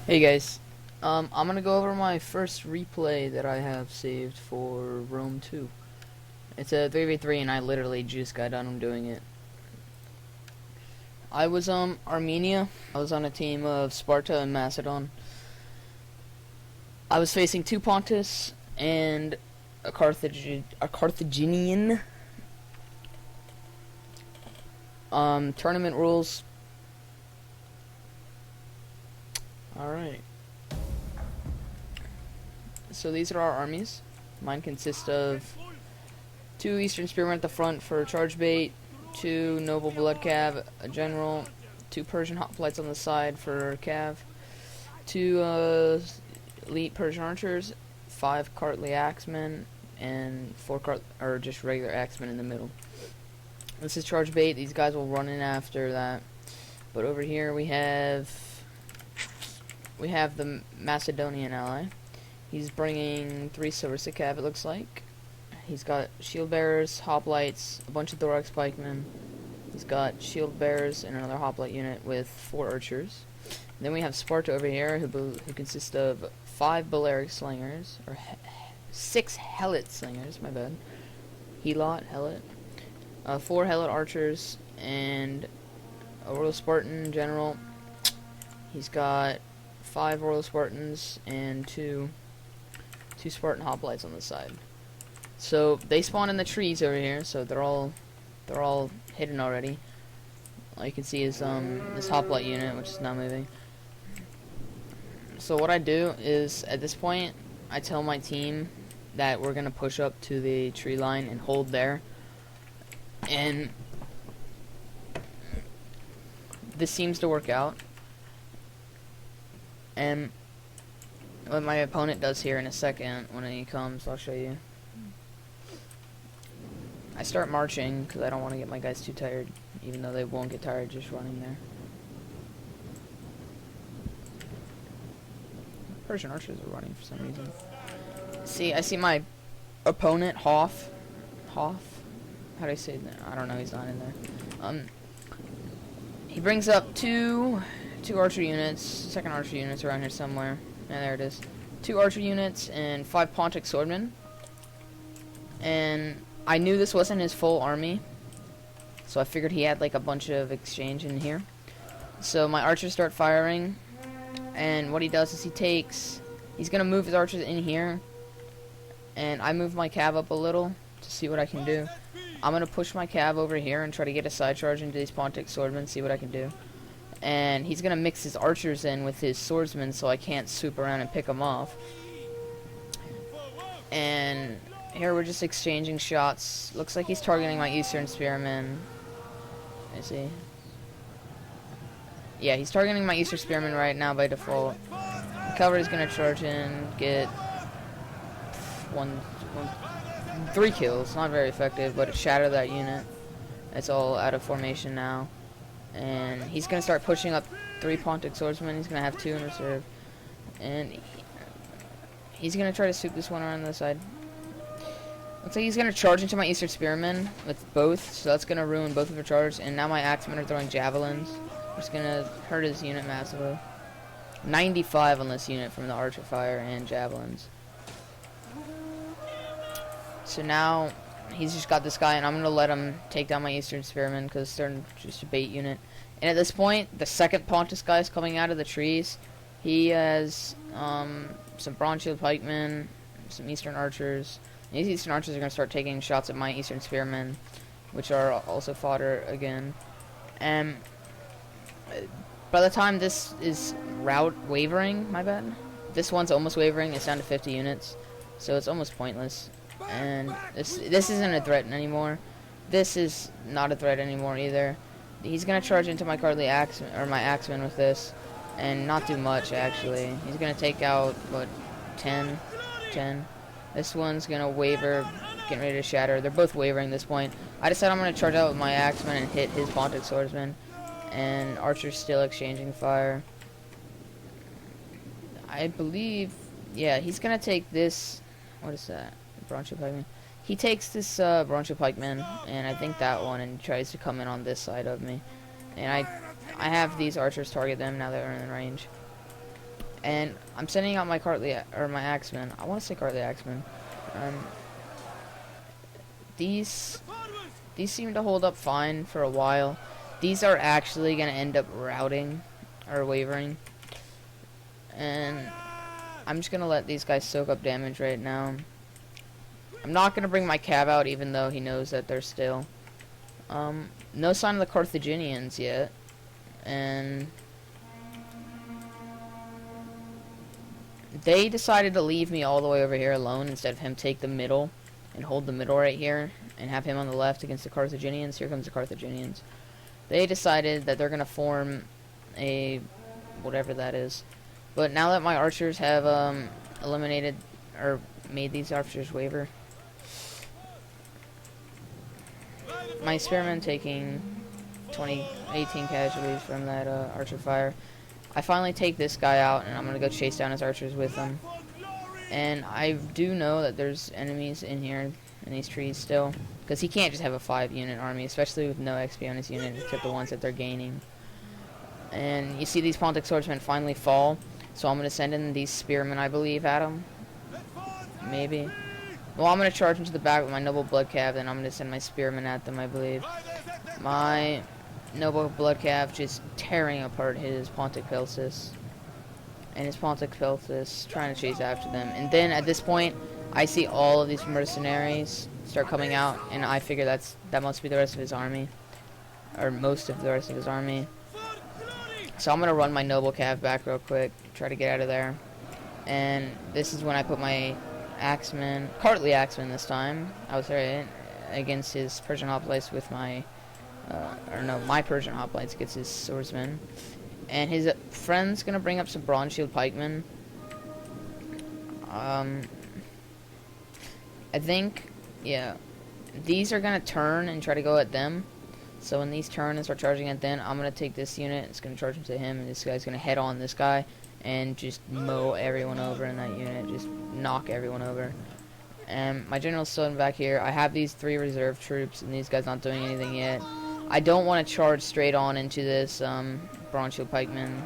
Hey guys, I'm gonna go over my first replay that I have saved for Rome 2. It's a 3v3 and I literally just got done doing it. I was Armenia. I was on a team of Sparta and Macedon. I was facing two Pontus and a Carthaginian. Tournament rules. Alright. So these are our armies. Mine consist of 2 Eastern Spearmen at the front for charge bait, 2 Noble Blood Cav, a General, 2 Persian Hoplites on the side for Cav, 2 Elite Persian Archers, 5 Cartly Axemen, and 4 just regular Axemen in the middle. This is charge bait. These guys will run in after that. But over here we have the Macedonian ally. He's bringing 3 Sarissa Cav, it looks like. He's got shield bearers, hoplites, a bunch of thorax pikemen. He's got shield bearers and another hoplite unit with 4 archers. And then we have Sparta over here, who consists of 5 Balearic slingers, or 6 Helot slingers, my bad. Helot. 4 Helot archers, and a Royal Spartan general. He's got 5 Royal Spartans and 2 Spartan hoplites on the side. So they spawn in the trees over here, so they're all hidden already. All you can see is this hoplite unit, which is not moving. So what I do is, at this point, I tell my team that we're gonna push up to the tree line and hold there. And this seems to work out. And what my opponent does here in a second, when he comes, I'll show you. I start marching, because I don't want to get my guys too tired, even though they won't get tired just running there. Persian archers are running for some reason. See, I see my opponent, Hoff. How do I say that? I don't know, he's not in there. He brings up two archer units, second archer units around here somewhere. Yeah, there it is. 2 archer units and 5 Pontic swordmen. And I knew this wasn't his full army, so I figured he had like a bunch of exchange in here. So my archers start firing, and what he does is he's gonna move his archers in here, and I move my cav up a little to see what I can do. I'm gonna push my cav over here and try to get a side charge into these Pontic swordmen, see what I can do. And he's gonna mix his archers in with his swordsmen, so I can't swoop around and pick them off. And here we're just exchanging shots. Looks like he's targeting my Eastern Spearmen. Is he? Yeah, he's targeting my Eastern Spearmen right now by default. Cavalry's gonna charge in, get 3 kills. Not very effective, but it shattered that unit. It's all out of formation now. And he's gonna start pushing up 3 Pontic swordsmen. He's gonna have 2 in reserve. And he's gonna try to swoop this one around the side. Looks like he's gonna charge into my Eastern Spearmen with both, so that's gonna ruin both of their charges. And now my Axemen are throwing javelins, which is gonna hurt his unit massively. 95 on this unit from the archer fire and javelins. So now he's just got this guy, and I'm gonna let him take down my Eastern Spearmen because they're just a bait unit. And at this point, the second Pontus guy is coming out of the trees. He has some Bronze Shield pikemen, some Eastern archers. These Eastern archers are going to start taking shots at my Eastern Spearmen, which are also fodder again. And by the time this is wavering, my bad. This one's almost wavering. It's down to 50 units, so it's almost pointless. And this isn't a threat anymore. This is not a threat anymore either. He's going to charge into my Cartly my Axemen with this, and not do much actually. He's going to take out what 10. This one's gonna waver, getting ready to shatter. They're both wavering at this point. I decide I'm gonna charge out with my Axemen and hit his Pontic swordsman. And Archer's still exchanging fire. I believe, yeah, he's gonna take this. What is that? Bronze Shield pikeman. He takes this Bronze Shield pikeman, and I think that one, and tries to come in on this side of me. And I have these archers target them now that they're in range. And I'm sending out my my axemen. I want to say Cartly axemen. These seem to hold up fine for a while. These are actually going to end up routing or wavering. And I'm just going to let these guys soak up damage right now. I'm not going to bring my cav out even though he knows that they're still. No sign of the Carthaginians yet. And they decided to leave me all the way over here alone instead of him take the middle and hold the middle right here and have him on the left against the Carthaginians. Here comes the Carthaginians. They decided that they're going to form a whatever that is. But now that my archers have eliminated or made these archers waver, my spearmen taking 18 casualties from that archer fire. I finally take this guy out, and I'm going to go chase down his archers with him. And I do know that there's enemies in here, in these trees still, because he can't just have a 5-unit army, especially with no XP on his unit, except the ones that they're gaining. And you see these Pontic swordsmen finally fall, so I'm going to send in these spearmen, I believe, at them. Maybe. Well, I'm going to charge into the back with my Noble Blood Cav, and I'm going to send my spearmen at them, I believe. My Noble Blood Cav just tearing apart his Pontic Pelsis. And his Pontic Pelsis trying to chase after them. And then, at this point, I see all of these mercenaries start coming out, and I figure that must be the rest of his army. Or most of the rest of his army. So I'm going to run my Noble Cav back real quick, try to get out of there. And this is when I put my axeman, Cartly axeman this time, I was there against his Persian hoplites with my, my Persian hoplites against his swordsman. And his friend's going to bring up some bronze shield pikemen. I think, yeah, these are going to turn and try to go at them. So when these turn and start charging at them, I'm going to take this unit, it's going to charge into him, and this guy's going to head on this guy and just mow everyone over in that unit, just knock everyone over. And my general's still in back here. I have these 3 reserve troops, and these guys not doing anything yet. I don't want to charge straight on into this bronze shield pikeman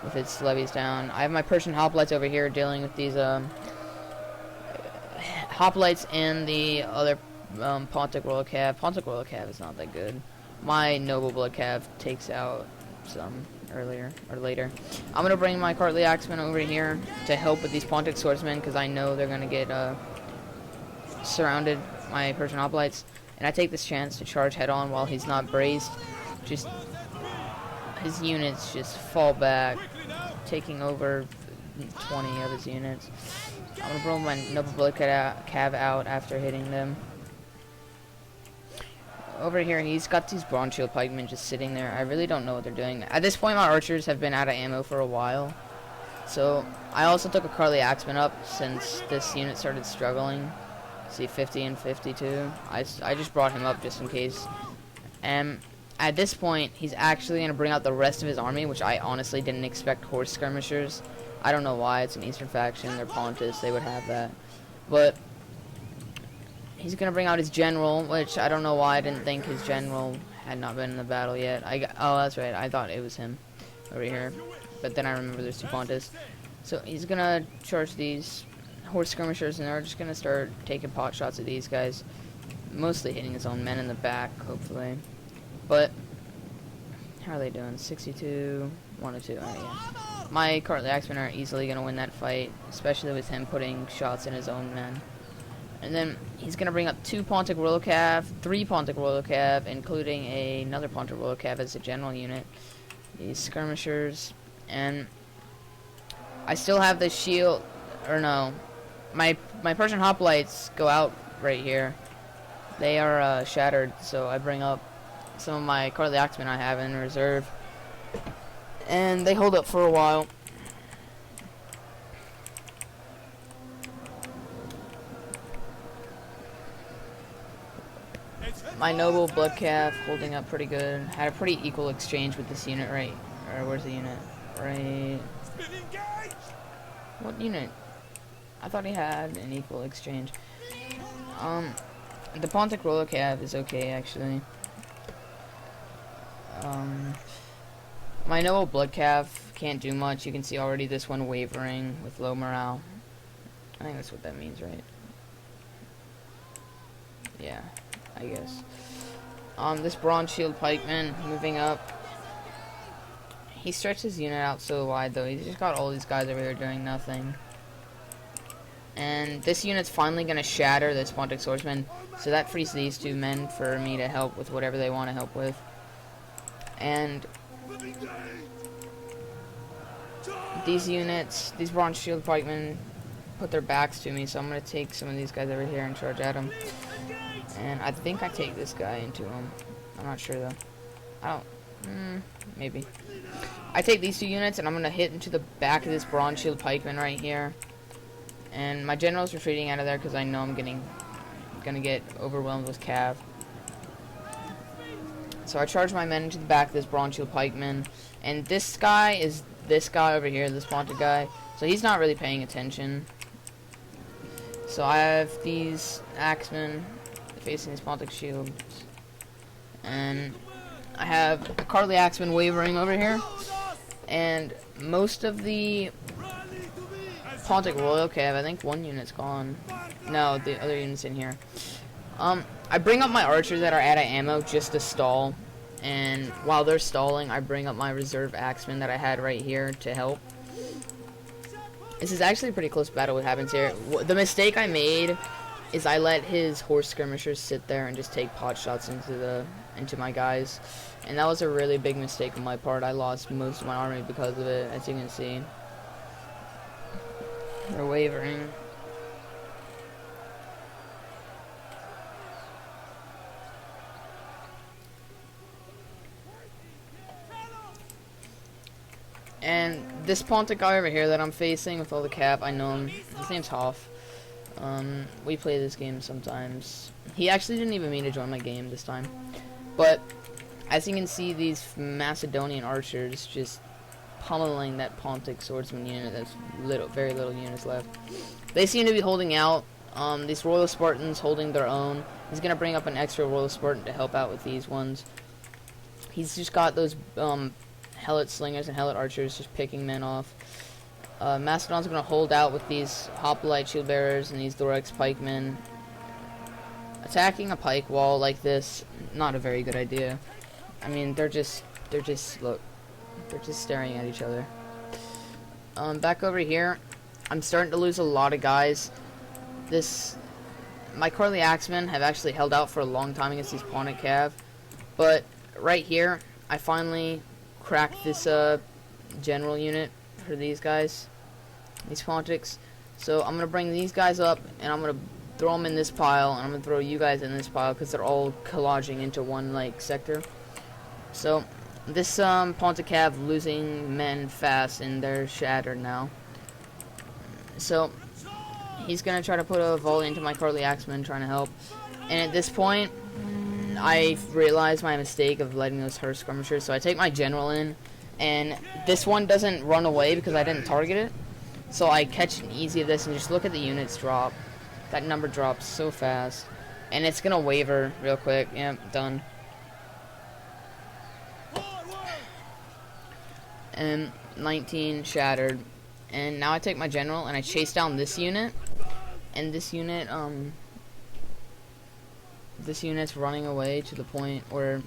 with its levies down. I have my Persian hoplites over here dealing with these hoplites and the other Pontic Royal Cav. Pontic Royal Cav is not that good. My Noble Blood Cav takes out some earlier or later. I'm gonna bring my Cartly axemen over here to help with these Pontic swordsmen because I know they're gonna get surrounded. My Persian hoplites, and I take this chance to charge head on while he's not braced. Just his units just fall back, taking over 20 of his units. I'm gonna bring my Noble Blood Cav out after hitting them. Over here, he's got these bronze shield pikemen just sitting there. I really don't know what they're doing. At this point, my archers have been out of ammo for a while. So, I also took a Cartly axeman up since this unit started struggling. See, 50 and 52. I just brought him up just in case. And at this point, he's actually going to bring out the rest of his army, which I honestly didn't expect horse skirmishers. I don't know why. It's an eastern faction. They're Pontus. They would have that. But he's going to bring out his general, which I don't know why I didn't think his general had not been in the battle yet. Oh, that's right. I thought it was him over here. But then I remember there's 2 Pontus. So he's going to charge these horse skirmishers, and they're just going to start taking pot shots at these guys. Mostly hitting his own men in the back, hopefully. But how are they doing? 62, 102. Oh, yeah. My Cartly axemen are easily going to win that fight, especially with him putting shots in his own men. And then he's going to bring up 2 Pontic Royal Cav, 3 Pontic Royal Cav, including another Pontic Royal Cav as a general unit. These skirmishers. And I still have the shield, or no. My Persian hoplites go out right here. They are shattered, so I bring up some of my Cartly axemen I have in reserve. And they hold up for a while. My Noble Blood Cav holding up pretty good. Had a pretty equal exchange with this unit right. Or where's the unit? Right. What unit? I thought he had an equal exchange. The Pontic Royal Cav is okay actually. My Noble Blood Cav can't do much. You can see already this one wavering with low morale. I think that's what that means, right? Yeah, I guess. This Bronze Shield Pikeman moving up. He stretched his unit out so wide, though. He's just got all these guys over here doing nothing. And this unit's finally going to shatter this Pontic Swordsman, so that frees these two men for me to help with whatever they want to help with. And these units, these Bronze Shield Pikemen, put their backs to me, so I'm going to take some of these guys over here and charge at them. And I think I take this guy into him. I'm not sure, though. I don't... maybe. I take these two units, and I'm going to hit into the back of this Bronze Shield Pikeman right here. And my general's retreating out of there because I know I'm gonna get overwhelmed with cav. So I charge my men into the back of this Bronze Shield Pikeman. And this guy is this guy over here, this Pontic guy. So he's not really paying attention. So I have these axemen facing these Pontic shields. And I have a Carly axeman wavering over here. And most of the Pontic Royal Cav, I think one unit's gone. No, the other unit's in here. I bring up my archers that are out of ammo just to stall. And while they're stalling, I bring up my reserve axemen that I had right here to help. This is actually a pretty close battle what happens here. The mistake I made is I let his horse skirmishers sit there and just take pot shots into my guys. And that was a really big mistake on my part. I lost most of my army because of it, as you can see. They're wavering. And this Pontic guy over here that I'm facing with all the cap, I know him. His name's Hoff. We play this game sometimes. He actually didn't even mean to join my game this time. But, as you can see, these Macedonian archers just pummeling that Pontic swordsman unit. There's very little units left. They seem to be holding out. These Royal Spartans holding their own. He's going to bring up an extra Royal Spartan to help out with these ones. He's just got those Helot Slingers and Helot Archers just picking men off. Macedon's going to hold out with these Hoplite Shield Bearers and these Thorax Pikemen. Attacking a pike wall like this, not a very good idea. I mean, they're just staring at each other. Back over here, I'm starting to lose a lot of guys. My Carly Axemen have actually held out for a long time against these Pontic Cav, but right here, I finally cracked this general unit for these guys, these Pontics. So I'm gonna bring these guys up, and I'm gonna throw them in this pile, and I'm gonna throw you guys in this pile because they're all collaging into one sector. So this Pontic Cav losing men fast, and they're shattered now. So he's gonna try to put a volley into my Carly Axemen trying to help. And at this point, I realized my mistake of letting those Hearst skirmishers, so I take my general in, and this one doesn't run away because I didn't target it. So I catch an easy of this and just look at the units drop. That number drops so fast. And it's gonna waver real quick. Yep, done. And 19 shattered. And now I take my general and I chase down this unit. And this unit's running away to the point where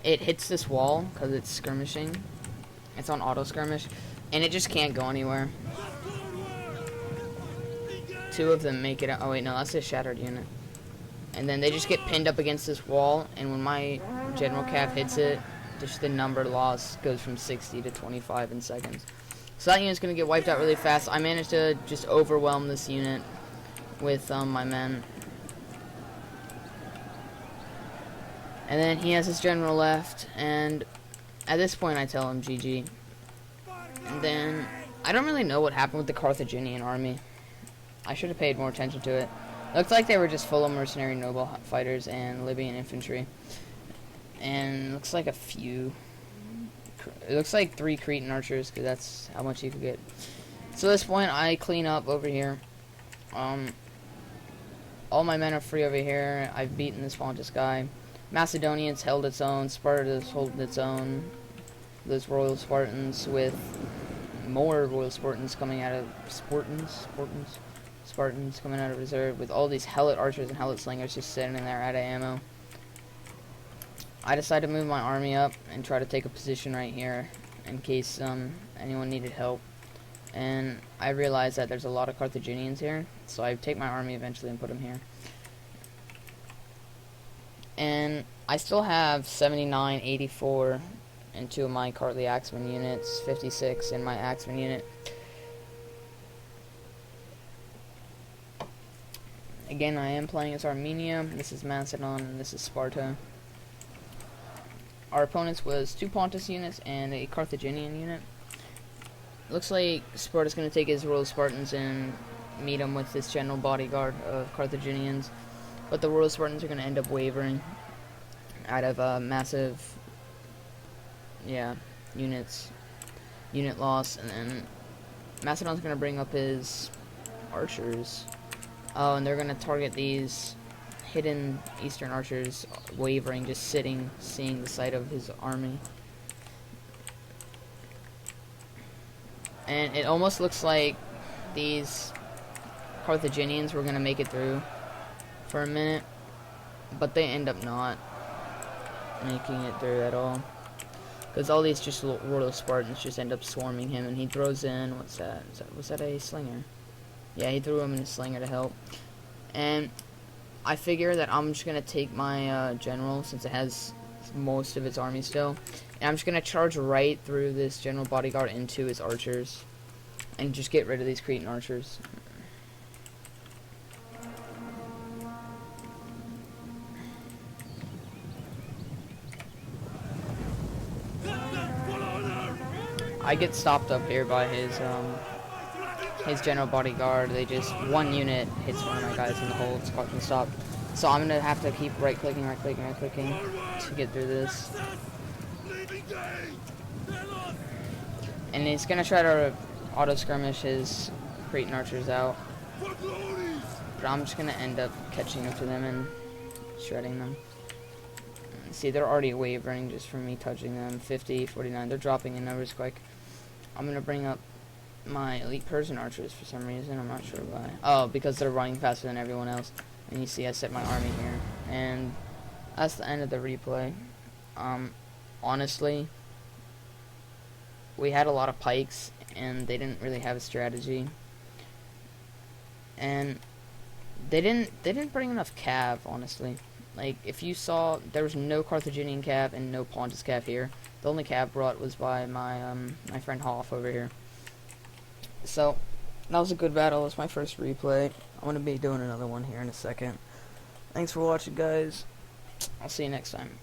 it hits this wall because it's skirmishing. It's on auto skirmish, and it just can't go anywhere. Two of them make it out. Oh wait, no, that's a shattered unit. And then they just get pinned up against this wall, and when my general cav hits it, just the number lost goes from 60 to 25 in seconds. So that unit's gonna get wiped out really fast. I managed to just overwhelm this unit with my men. And then he has his general left, and at this point I tell him GG. And then, I don't really know what happened with the Carthaginian army. I should have paid more attention to it. Looked like they were just full of mercenary noble fighters and Libyan infantry. And looks like it looks like 3 Cretan archers, because that's how much you could get. So at this point, I clean up over here. All my men are free over here. I've beaten this Pontus guy. Macedonians held its own. Sparta's holding its own. those Royal Spartans with more Royal Spartans coming out of Spartans coming out of reserve with all these Helot archers and Helot slingers just sitting in there out of ammo. I decided to move my army up and try to take a position right here in case anyone needed help. And I realized that there's a lot of Carthaginians here, so I take my army eventually and put them here. And I still have 79, 84 in 2 of my Cartly Axeman units, 56 in my Axeman unit. Again, I am playing as Armenia. This is Macedon, and this is Sparta. Our opponents was 2 Pontus units and a Carthaginian unit. Looks like Sparta's going to take his Royal Spartans and meet him with this general bodyguard of Carthaginians. But the Royal Spartans are going to end up wavering out of massive, unit loss. And then Macedon's going to bring up his archers. Oh, and they're going to target these hidden Eastern archers wavering, just sitting, seeing the sight of his army. And it almost looks like these Carthaginians were going to make it through for a minute, but they end up not making it through at all. Because all these just Royal Spartans just end up swarming him, and he throws in, what's that? Was that a slinger? Yeah, he threw him in a slinger to help. And I figure that I'm just going to take my general, since it has most of its army still, and I'm just going to charge right through this general bodyguard into his archers, and just get rid of these Cretan archers. I get stopped up here by his general bodyguard. They just, one unit hits one of my guys in the hole, it's caught and stopped. So I'm gonna have to keep right clicking to get through this. And he's gonna try to auto skirmish his Cretan archers out. But I'm just gonna end up catching up to them and shredding them. See, they're already wavering just from me touching them. 50, 49, they're dropping in numbers quick. I'm gonna bring up my elite Persian archers for some reason, I'm not sure why. Oh, because they're running faster than everyone else. And you see I set my army here. And that's the end of the replay. Honestly, we had a lot of pikes, and they didn't really have a strategy. And they didn't bring enough cav, honestly. Like, if you saw, there was no Carthaginian cav and no Pontus cav here. The only cav brought was by my my friend Hoff over here. So that was a good battle. It was my first replay. I'm gonna be doing another one here in a second. Thanks for watching, guys. I'll see you next time.